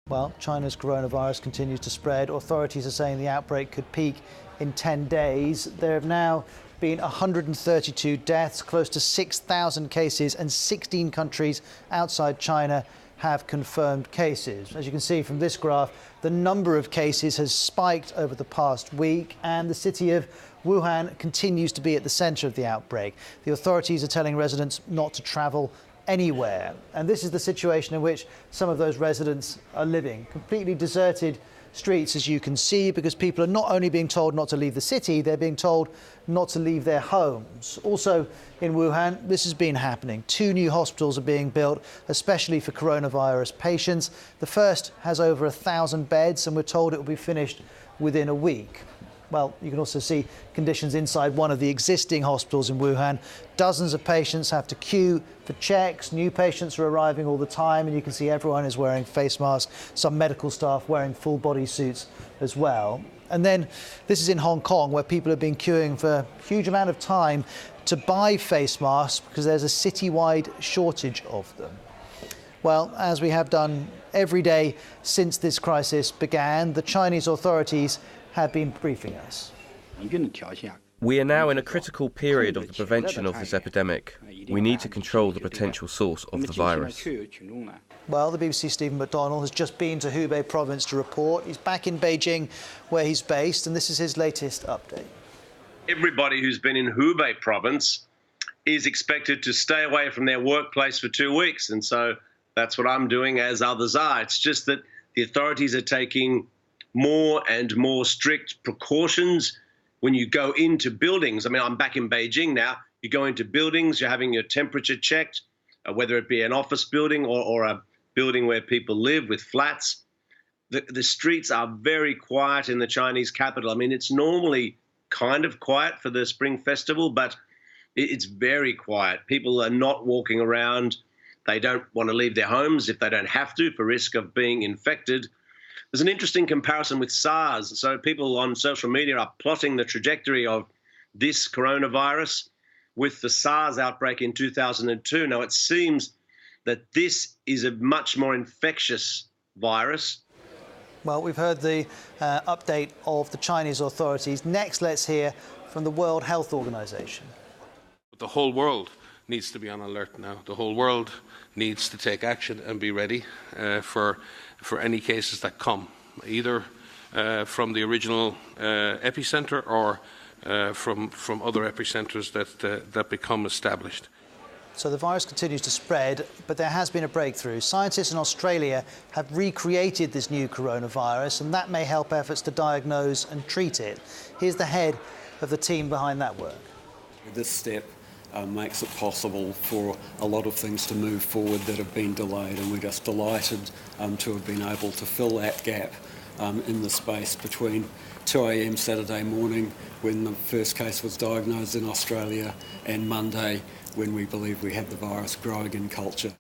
Well, China's coronavirus continues to spread. Authorities are saying the outbreak could peak in 10 days. There have now been 132 deaths, close to 6,000 cases, and 16 countries outside China have confirmed cases. As you can see from this graph, the number of cases has spiked over the past week, and the city of Wuhan continues to be at the centre of the outbreak. The authorities are telling residents not to travel anywhere. And this is the situation in which some of those residents are living. Completely deserted streets, as you can see, because people are not only being told not to leave the city, they're being told not to leave their homes. Also in Wuhan, this has been happening. 2 new hospitals are being built, especially for coronavirus patients. The first has over 1,000 beds, and we're told it will be finished within a week. Well, you can also see conditions inside one of the existing hospitals in Wuhan. Dozens of patients have to queue for checks. New patients are arriving all the time, and you can see everyone is wearing face masks, some medical staff wearing full body suits as well. And then this is in Hong Kong, where people have been queuing for a huge amount of time to buy face masks because there's a citywide shortage of them. Well, as we have done every day since this crisis began, the Chinese authorities have been briefing us. We are now in a critical period of the prevention of this epidemic. We need to control the potential source of the virus. Well, the BBC's Stephen McDonnell has just been to Hubei province to report. He's back in Beijing, where he's based, and this is his latest update. Everybody who's been in Hubei province is expected to stay away from their workplace for 2 weeks, and so that's what I'm doing, as others are. It's just that the authorities are taking more and more strict precautions when you go into buildings. I mean, I'm back in Beijing now. You go into buildings, you're having your temperature checked, whether it be an office building or a building where people live with flats. The streets are very quiet in the Chinese capital. I mean, it's normally kind of quiet for the Spring Festival, but it's very quiet. People are not walking around. They don't want to leave their homes if they don't have to for risk of being infected. There's an interesting comparison with SARS. So people on social media are plotting the trajectory of this coronavirus with the SARS outbreak in 2002. Now, it seems that this is a much more infectious virus. Well, we've heard the update of the Chinese authorities. Next, let's hear from the World Health Organization. The whole world needs to be on alert now. The whole world needs to take action and be ready for any cases that come, either from the original epicenter or from other epicenters that become established. So the virus continues to spread, but there has been a breakthrough. Scientists in Australia have recreated this new coronavirus, and that may help efforts to diagnose and treat it. Here's the head of the team behind that work. This step makes it possible for a lot of things to move forward that have been delayed, and we're just delighted to have been able to fill that gap in the space between 2 a.m. Saturday morning, when the first case was diagnosed in Australia, and Monday, when we believe we had the virus growing in culture.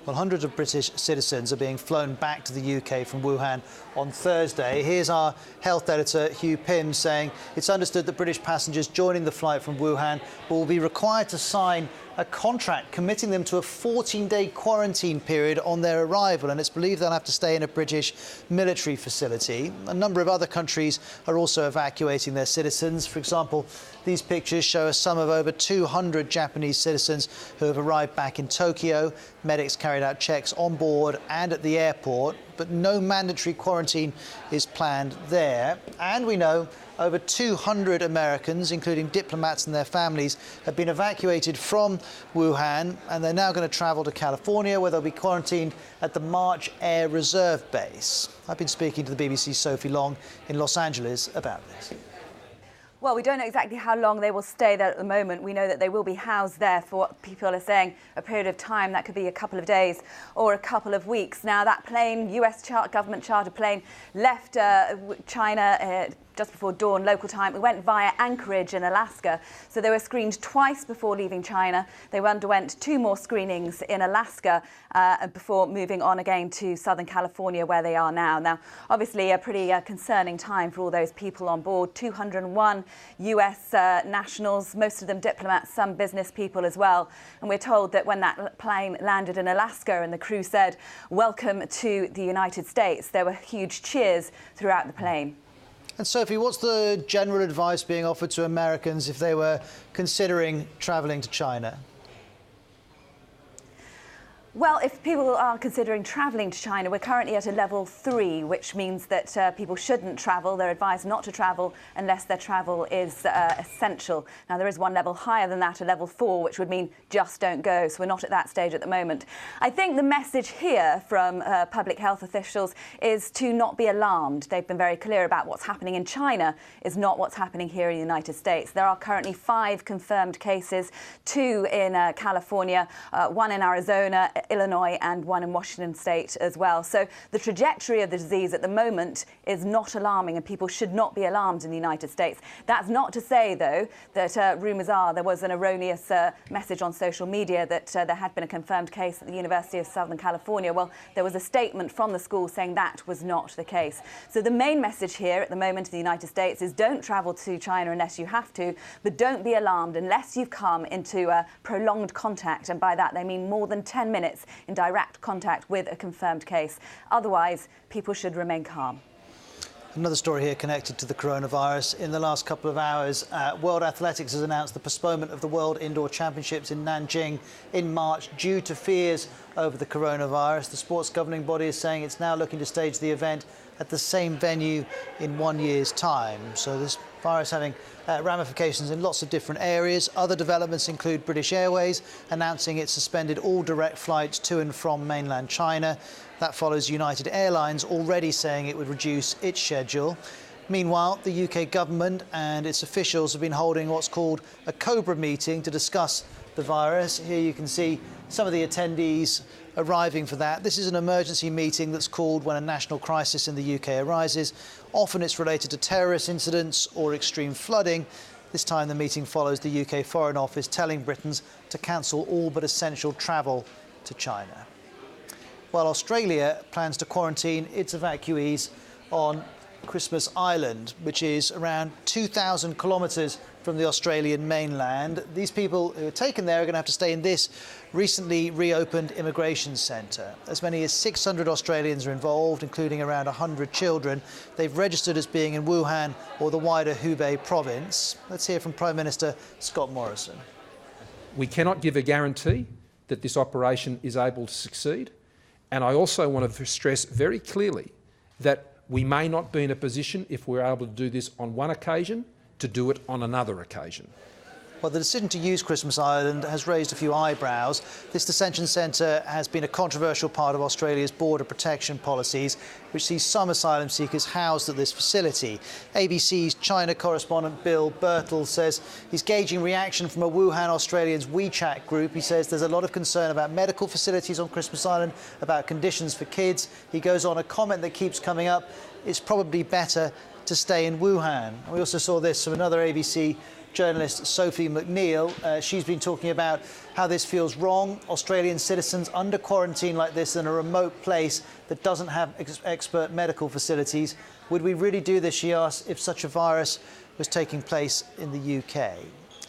Well, hundreds of British citizens are being flown back to the UK from Wuhan on Thursday. Here's our health editor, Hugh Pym, saying it's understood that British passengers joining the flight from Wuhan will be required to sign a contract committing them to a 14-day quarantine period on their arrival, and it's believed they'll have to stay in a British military facility. A number of other countries are also evacuating their citizens. For example, these pictures show us some of over 200 Japanese citizens who have arrived back in Tokyo. Medics carried out checks on board and at the airport, but no mandatory quarantine is planned there. And we know over 200 Americans, including diplomats and their families, have been evacuated from Wuhan, and they're now going to travel to California, where they'll be quarantined at the March Air Reserve Base. I've been speaking to the BBC's Sophie Long in Los Angeles about this. Well, we don't know exactly how long they will stay there at the moment. We know that they will be housed there for what people are saying a period of time. That could be a couple of days or a couple of weeks. Now, that plane, US government charter plane, left China just before dawn local time. It went via Anchorage in Alaska. So they were screened twice before leaving China. They underwent 2 more screenings in Alaska before moving on again to Southern California, where they are now. Now, obviously, a pretty concerning time for all those people on board. 201 US nationals, most of them diplomats, some business people as well. And we're told that when that plane landed in Alaska and the crew said, "Welcome to the United States," there were huge cheers throughout the plane. And Sophie, what's the general advice being offered to Americans if they were considering travelling to China? Well, if people are considering travelling to China, we're currently at a level 3, which means that people shouldn't travel. They're advised not to travel unless their travel is essential. Now, there is one level higher than that, a level 4, which would mean just don't go. So we're not at that stage at the moment. I think the message here from public health officials is to not be alarmed. They've been very clear about what's happening in China is not what's happening here in the United States. There are currently 5 confirmed cases, 2 in California, 1 in Arizona, Illinois, and 1 in Washington state as well. So the trajectory of the disease at the moment is not alarming, and people should not be alarmed in the United States. That's not to say, though, that rumours are there was an erroneous message on social media that there had been a confirmed case at the University of Southern California. Well, there was a statement from the school saying that was not the case. So the main message here at the moment in the United States is don't travel to China unless you have to, but don't be alarmed unless you've come into prolonged contact, and by that they mean more than 10 minutes in direct contact with a confirmed case. Otherwise, people should remain calm. Another story here connected to the coronavirus. In the last couple of hours, World Athletics has announced the postponement of the World Indoor Championships in Nanjing in March due to fears over the coronavirus. The sport's governing body is saying it's now looking to stage the event at the same venue in 1 year's time. So this virus having ramifications in lots of different areas. Other developments include British Airways announcing it suspended all direct flights to and from mainland China. That follows United Airlines already saying it would reduce its schedule. Meanwhile, the UK government and its officials have been holding what's called a COBRA meeting to discuss the virus. Here you can see some of the attendees arriving for that. This is an emergency meeting that's called when a national crisis in the UK arises. Often it's related to terrorist incidents or extreme flooding. This time the meeting follows the UK Foreign Office telling Britons to cancel all but essential travel to China. While Australia plans to quarantine its evacuees on Christmas Island, which is around 2,000 kilometres from the Australian mainland. These people who are taken there are going to have to stay in this recently reopened immigration centre. As many as 600 Australians are involved, including around 100 children. They've registered as being in Wuhan or the wider Hubei province. Let's hear from Prime Minister Scott Morrison. We cannot give a guarantee that this operation is able to succeed. And I also want to stress very clearly that we may not be in a position, if we're able to do this on one occasion, to do it on another occasion. Well, the decision to use Christmas Island has raised a few eyebrows. This detention centre has been a controversial part of Australia's border protection policies, which sees some asylum seekers housed at this facility. ABC's China correspondent Bill Birtle says he's gauging reaction from a Wuhan Australians WeChat group. He says there's a lot of concern about medical facilities on Christmas Island, about conditions for kids. He goes on, a comment that keeps coming up, it's probably better to stay in Wuhan. And we also saw this from another ABC journalist, Sophie McNeil. She's been talking about how this feels wrong. Australian citizens under quarantine like this in a remote place that doesn't have expert medical facilities. Would we really do this, she asks, if such a virus was taking place in the UK?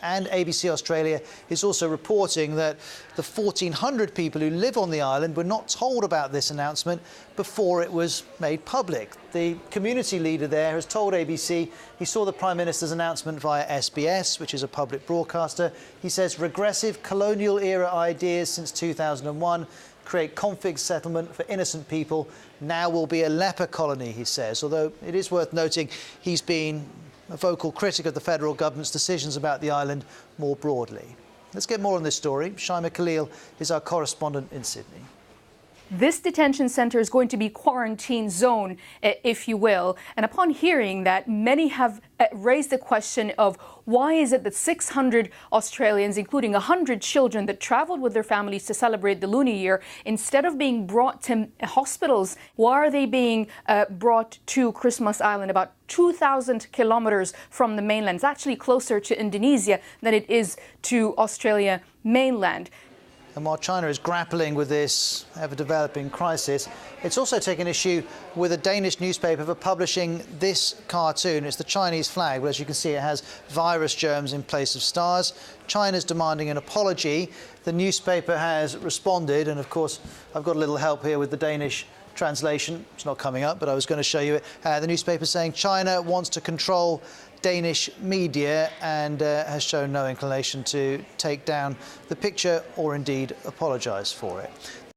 And ABC Australia is also reporting that the 1,400 people who live on the island were not told about this announcement before it was made public. The community leader there has told ABC he saw the Prime Minister's announcement via SBS, which is a public broadcaster. He says regressive colonial-era ideas since 2001 create conflict settlement for innocent people. Now will be a leper colony, he says, although it is worth noting he's been a vocal critic of the federal government's decisions about the island more broadly. Let's get more on this story. Shaima Khalil is our correspondent in Sydney. This detention centre is going to be quarantine zone, if you will. And upon hearing that, many have raised the question of why is it that 600 Australians, including 100 children that travelled with their families to celebrate the Lunar Year, instead of being brought to hospitals, why are they being brought to Christmas Island, about 2,000 kilometres from the mainland? It's actually closer to Indonesia than it is to Australia mainland. And while China is grappling with this ever-developing crisis, it's also taken issue with a Danish newspaper for publishing this cartoon. It's the Chinese flag, but as you can see, it has virus germs in place of stars. China's demanding an apology. The newspaper has responded, and of course, I've got a little help here with the Danish translation. It's not coming up, but I was going to show you it. The newspaper saying China wants to control Danish media and has shown no inclination to take down the picture or indeed apologise for it.